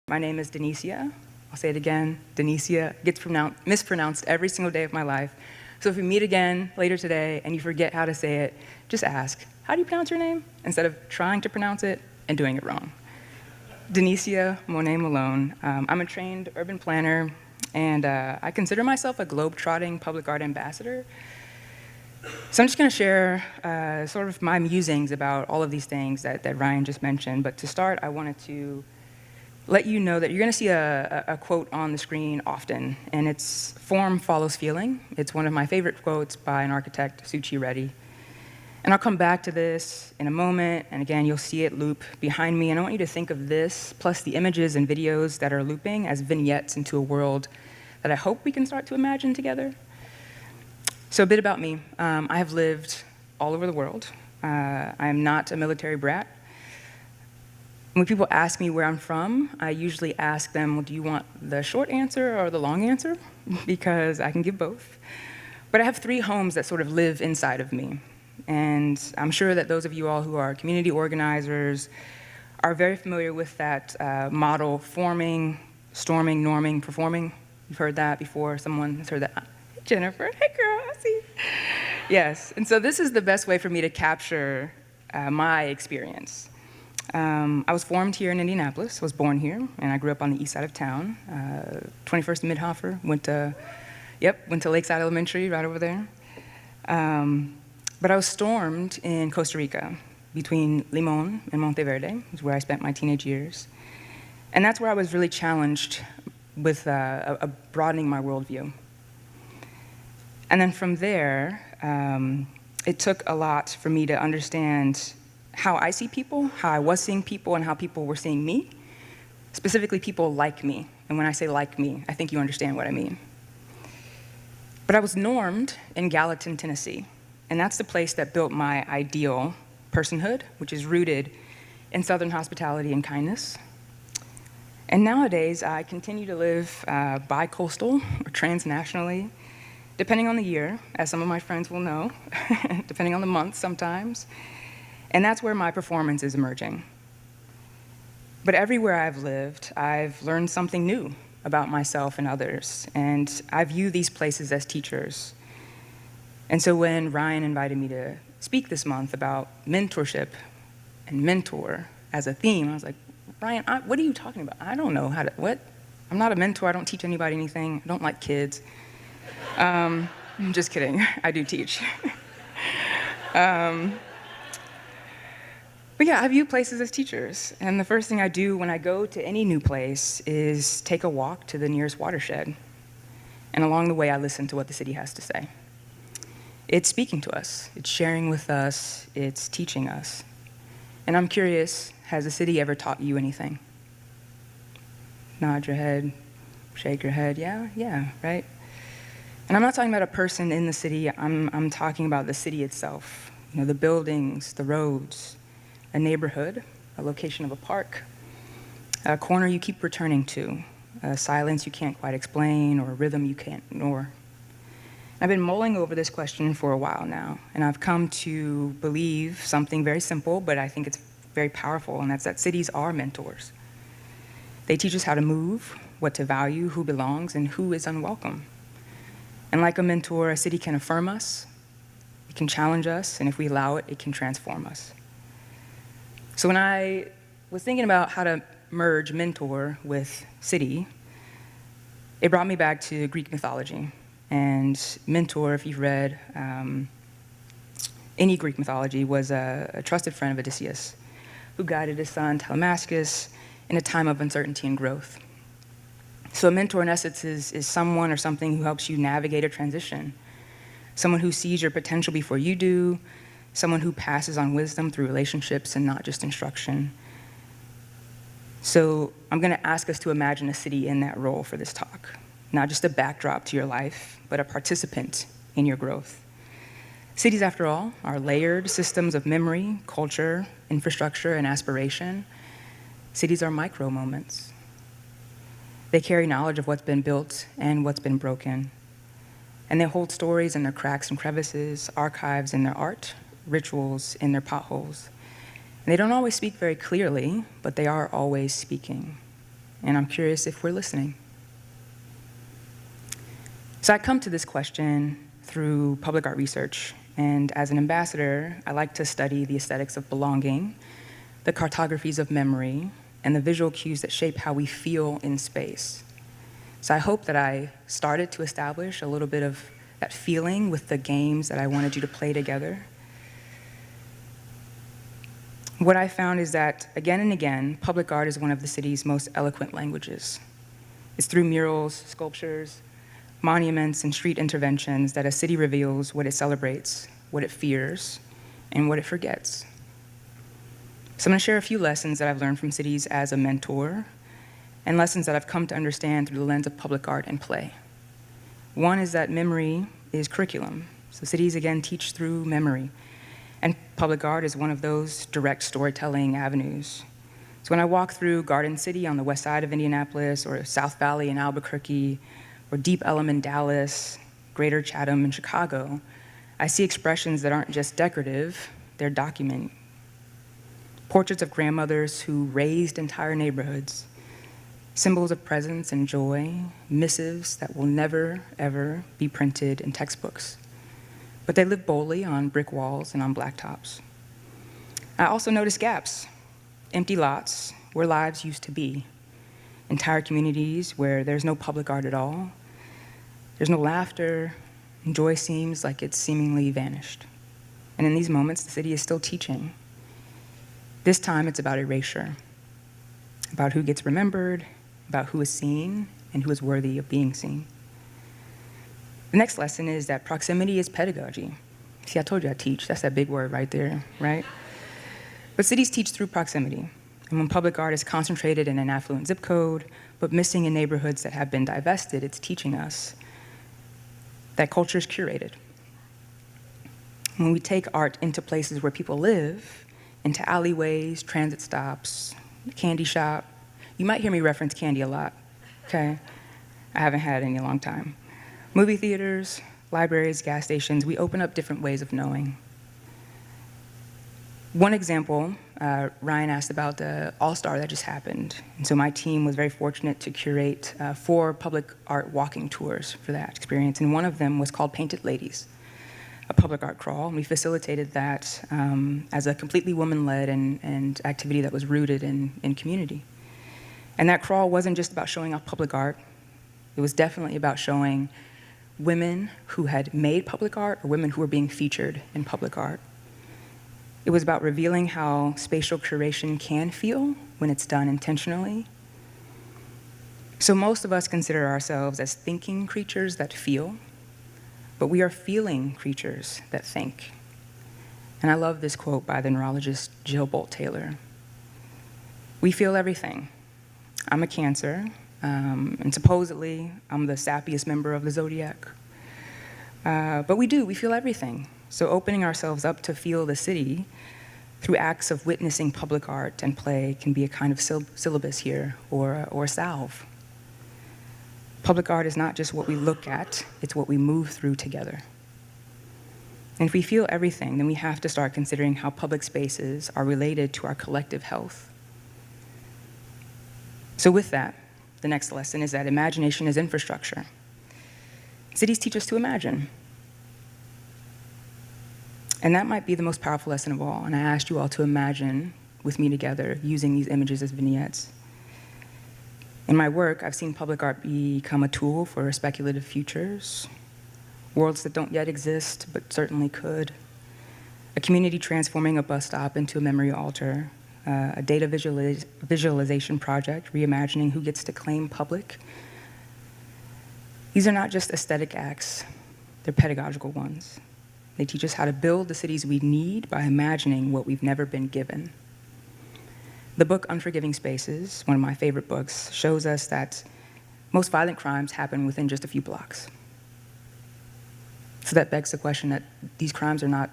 My name is Danicia. I'll say it again, Danicia. Gets mispronounced every single day of my life. So if we meet again later today and you forget how to say it, just ask, how do you pronounce your name? Instead of trying to pronounce it and doing it wrong. Danicia Monet Malone. I'm a trained urban planner, and I consider myself a globe-trotting public art ambassador. So I'm just going to share sort of my musings about all of these things that Ryan just mentioned. But to start, I wanted to let you know that you're going to see a quote on the screen often, and it's "Form follows feeling." It's one of my favorite quotes by an architect, Suchi Reddy. And I'll come back to this in a moment, and again, you'll see it loop behind me, and I want you to think of this, plus the images and videos that are looping, as vignettes into a world that I hope we can start to imagine together. So a bit about me. I have lived all over the world. I am not a military brat. When people ask me where I'm from, I usually ask them, well, do you want the short answer or the long answer? Because I can give both. But I have 3 homes that sort of live inside of me. And I'm sure that those of you all who are community organizers are very familiar with that model: forming, storming, norming, performing. You've heard that before. Someone has heard that. Hey, Jennifer, hey girl, I see. Yes, and so this is the best way for me to capture my experience. I was formed here in Indianapolis, was born here, and I grew up on the east side of town, 21st and Midhofer, went to Lakeside Elementary right over there. But I was stormed in Costa Rica, between Limon and Monteverde, is where I spent my teenage years. And that's where I was really challenged with broadening my worldview. And then from there, it took a lot for me to understand how I see people, how I was seeing people, and how people were seeing me, specifically people like me. And when I say like me, I think you understand what I mean. But I was normed in Gallatin, Tennessee, and that's the place that built my ideal personhood, which is rooted in Southern hospitality and kindness. And nowadays, I continue to live bi-coastal or transnationally, depending on the year, as some of my friends will know, depending on the month sometimes. And that's where my performance is emerging. But everywhere I've lived, I've learned something new about myself and others, and I view these places as teachers. And so when Ryan invited me to speak this month about mentorship and mentor as a theme, I was like, Ryan, what are you talking about? I don't know how to, what? I'm not a mentor, I don't teach anybody anything, I don't like kids. I'm just kidding, I do teach. But yeah, I view places as teachers, and the first thing I do when I go to any new place is take a walk to the nearest watershed. And along the way, I listen to what the city has to say. It's speaking to us, it's sharing with us, it's teaching us. And I'm curious, has the city ever taught you anything? Nod your head, shake your head, yeah, right? And I'm not talking about a person in the city, I'm talking about the city itself. You know, the buildings, the roads, a neighborhood, a location of a park, a corner you keep returning to, a silence you can't quite explain, or a rhythm you can't ignore. I've been mulling over this question for a while now, and I've come to believe something very simple, but I think it's very powerful, and that's that cities are mentors. They teach us how to move, what to value, who belongs, and who is unwelcome. And like a mentor, a city can affirm us, it can challenge us, and if we allow it, it can transform us. So when I was thinking about how to merge mentor with city, it brought me back to Greek mythology. And mentor, if you've read any Greek mythology, was a trusted friend of Odysseus, who guided his son Telemachus in a time of uncertainty and growth. So a mentor, in essence, is someone or something who helps you navigate a transition, someone who sees your potential before you do, someone who passes on wisdom through relationships and not just instruction. So I'm going to ask us to imagine a city in that role for this talk, not just a backdrop to your life, but a participant in your growth. Cities, after all, are layered systems of memory, culture, infrastructure, and aspiration. Cities are micro moments. They carry knowledge of what's been built and what's been broken. And they hold stories in their cracks and crevices, archives in their art, rituals in their potholes. And they don't always speak very clearly, but they are always speaking. and I'm curious if we're listening. So I come to this question through public art research, and as an ambassador, I like to study the aesthetics of belonging, the cartographies of memory, and the visual cues that shape how we feel in space. So I hope that I started to establish a little bit of that feeling with the games that I wanted you to play together. What I found is that, again and again, public art is one of the city's most eloquent languages. It's through murals, sculptures, monuments, and street interventions that a city reveals what it celebrates, what it fears, and what it forgets. So I'm gonna share a few lessons that I've learned from cities as a mentor, and lessons that I've come to understand through the lens of public art and play. One is that memory is curriculum. So cities, again, teach through memory. And public art is one of those direct storytelling avenues. So when I walk through Garden City on the west side of Indianapolis, or South Valley in Albuquerque, or Deep Ellum in Dallas, Greater Chatham in Chicago, I see expressions that aren't just decorative, they're documenting. Portraits of grandmothers who raised entire neighborhoods, symbols of presence and joy, missives that will never, ever be printed in textbooks. But they live boldly on brick walls and on blacktops. I also notice gaps, empty lots where lives used to be, entire communities where there's no public art at all. There's no laughter, and joy seems like it's seemingly vanished. And in these moments, the city is still teaching. This time, it's about erasure, about who gets remembered, about who is seen, and who is worthy of being seen. The next lesson is that proximity is pedagogy. See, I told you I teach. That's that big word right there, right? But cities teach through proximity. And when public art is concentrated in an affluent zip code, but missing in neighborhoods that have been divested, it's teaching us that culture is curated. When we take art into places where people live, into alleyways, transit stops, candy shop, you might hear me reference candy a lot, okay? I haven't had any in a long time. Movie theaters, libraries, gas stations, we open up different ways of knowing. One example, Ryan asked about the All-Star that just happened. And so my team was very fortunate to curate 4 public art walking tours for that experience. And one of them was called Painted Ladies, a public art crawl. And we facilitated that as a completely woman-led and activity that was rooted in community. And that crawl wasn't just about showing off public art. It was definitely about showing women who had made public art or women who were being featured in public art. It was about revealing how spatial curation can feel when it's done intentionally. So most of us consider ourselves as thinking creatures that feel, but we are feeling creatures that think. And I love this quote by the neurologist Jill Bolt Taylor. We feel everything. I'm a Cancer, and supposedly I'm the sappiest member of the zodiac. But we feel everything. So opening ourselves up to feel the city through acts of witnessing public art and play can be a kind of syllabus here, or a salve. Public art is not just what we look at, it's what we move through together. And if we feel everything, then we have to start considering how public spaces are related to our collective health. So with that, the next lesson is that imagination is infrastructure. Cities teach us to imagine. And that might be the most powerful lesson of all. And I asked you all to imagine with me together, using these images as vignettes. In my work, I've seen public art become a tool for speculative futures, worlds that don't yet exist, but certainly could. A community transforming a bus stop into a memory altar, a data visualization project, reimagining who gets to claim public. These are not just aesthetic acts, they're pedagogical ones. They teach us how to build the cities we need by imagining what we've never been given. The book Unforgiving Spaces, one of my favorite books, shows us that most violent crimes happen within just a few blocks. So that begs the question that these crimes are not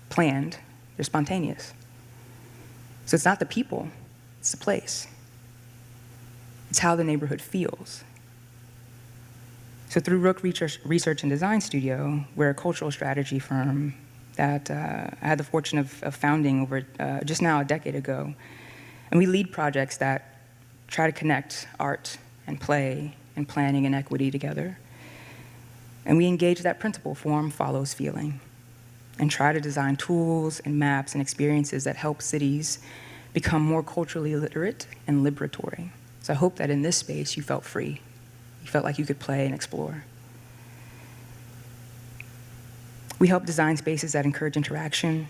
planned, they're spontaneous. So it's not the people, it's the place. It's how the neighborhood feels. So through Rook Research and Design Studio, we're a cultural strategy firm that I had the fortune of founding over just now a decade ago. And we lead projects that try to connect art and play and planning and equity together. And we engage that principle, form follows feeling, and try to design tools and maps and experiences that help cities become more culturally literate and liberatory. So I hope that in this space you felt free. You felt like you could play and explore. We help design spaces that encourage interaction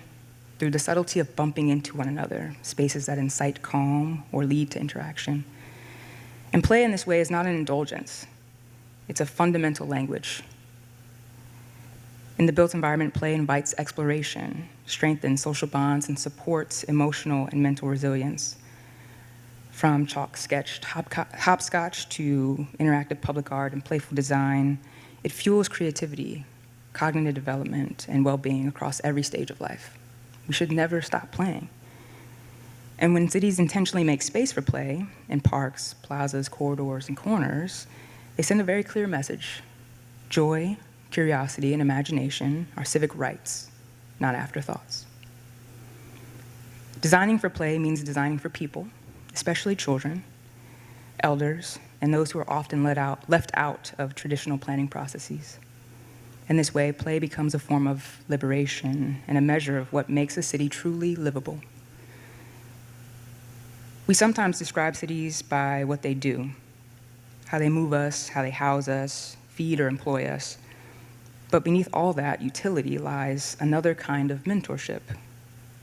through the subtlety of bumping into one another, spaces that incite calm or lead to interaction. And play in this way is not an indulgence. It's a fundamental language. In the built environment, play invites exploration, strengthens social bonds, and supports emotional and mental resilience. From chalk-sketched hopscotch to interactive public art and playful design, it fuels creativity, cognitive development, and well-being across every stage of life. We should never stop playing. And when cities intentionally make space for play in parks, plazas, corridors, and corners, they send a very clear message. Joy, curiosity, and imagination are civic rights, not afterthoughts. Designing for play means designing for people, especially children, elders, and those who are often left out of traditional planning processes. In this way, play becomes a form of liberation and a measure of what makes a city truly livable. We sometimes describe cities by what they do, how they move us, how they house us, feed or employ us. But beneath all that utility lies another kind of mentorship,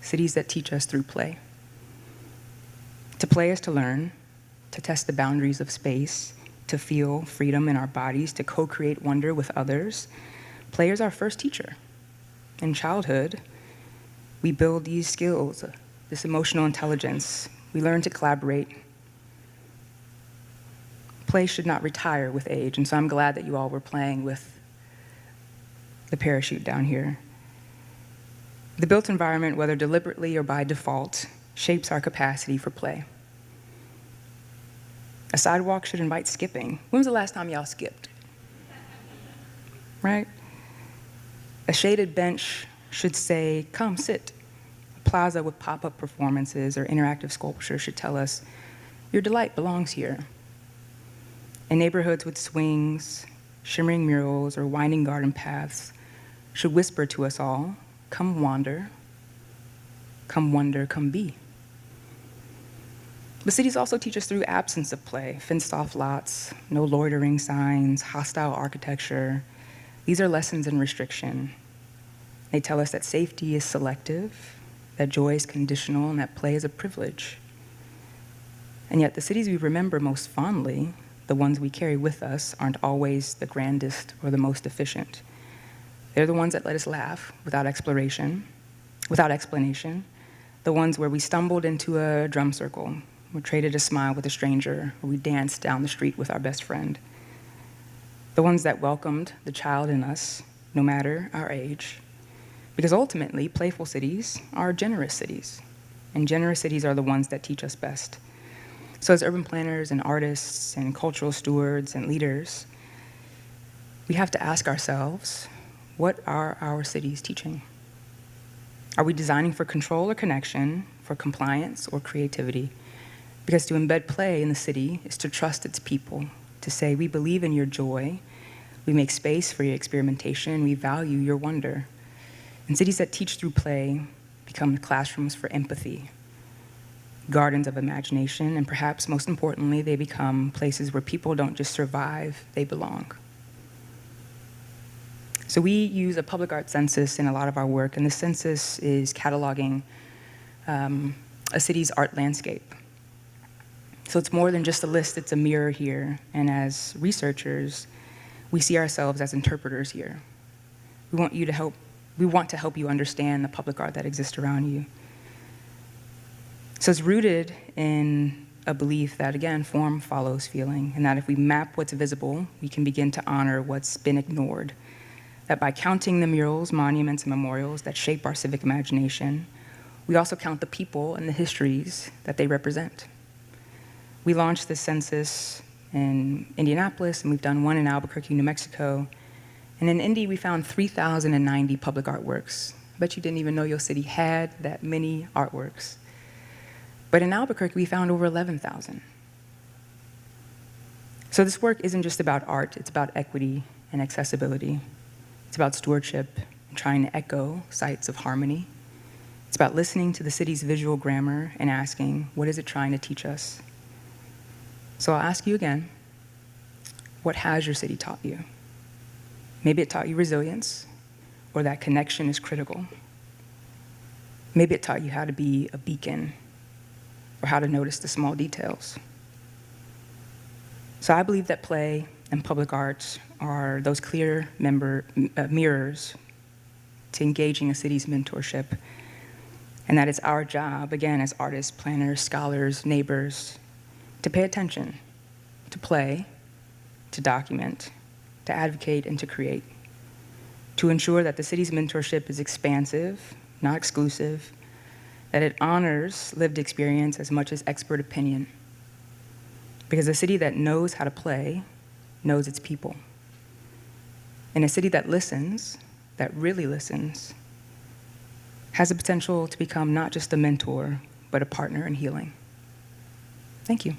cities that teach us through play. To play is to learn, to test the boundaries of space, to feel freedom in our bodies, to co-create wonder with others. Play is our first teacher. In childhood, we build these skills, this emotional intelligence. We learn to collaborate. Play should not retire with age, and so I'm glad that you all were playing with the parachute down here. The built environment, whether deliberately or by default, shapes our capacity for play. A sidewalk should invite skipping. When was the last time y'all skipped? Right? A shaded bench should say, come sit. A plaza with pop-up performances or interactive sculpture should tell us, your delight belongs here. And neighborhoods with swings, shimmering murals, or winding garden paths should whisper to us all, come wander, come wonder, come be. But cities also teach us through absence of play, fenced-off lots, no loitering signs, hostile architecture. These are lessons in restriction. They tell us that safety is selective, that joy is conditional, and that play is a privilege. And yet the cities we remember most fondly, the ones we carry with us, aren't always the grandest or the most efficient. They're the ones that let us laugh without explanation, the ones where we stumbled into a drum circle, we traded a smile with a stranger, or we danced down the street with our best friend. The ones that welcomed the child in us, no matter our age. Because ultimately, playful cities are generous cities, and generous cities are the ones that teach us best. So as urban planners and artists and cultural stewards and leaders, we have to ask ourselves, what are our cities teaching? Are we designing for control or connection, for compliance or creativity? Because to embed play in the city is to trust its people, to say, we believe in your joy, we make space for your experimentation, we value your wonder. And cities that teach through play become classrooms for empathy, gardens of imagination, and perhaps most importantly, they become places where people don't just survive, they belong. So we use a public art census in a lot of our work, and the census is cataloging a city's art landscape. So it's more than just a list, it's a mirror here, and as researchers, we see ourselves as interpreters here. We want to help you understand the public art that exists around you. So it's rooted in a belief that, again, form follows feeling, and that if we map what's visible, we can begin to honor what's been ignored. That by counting the murals, monuments, and memorials that shape our civic imagination, we also count the people and the histories that they represent. We launched this census in Indianapolis, and we've done one in Albuquerque, New Mexico. And in Indy, we found 3,090 public artworks. I bet you didn't even know your city had that many artworks. But in Albuquerque, we found over 11,000. So this work isn't just about art, it's about equity and accessibility. It's about stewardship and trying to echo sites of harmony. It's about listening to the city's visual grammar and asking, what is it trying to teach us? So I'll ask you again, what has your city taught you? Maybe it taught you resilience, or that connection is critical. Maybe it taught you how to be a beacon, or how to notice the small details. So I believe that play and public arts are those clear mirrors to engaging a city's mentorship, and that it's our job, again, as artists, planners, scholars, neighbors, to pay attention, to play, to document, to advocate, and to create, to ensure that the city's mentorship is expansive, not exclusive, that it honors lived experience as much as expert opinion. Because a city that knows how to play knows its people. And a city that listens, that really listens, has the potential to become not just a mentor, but a partner in healing. Thank you.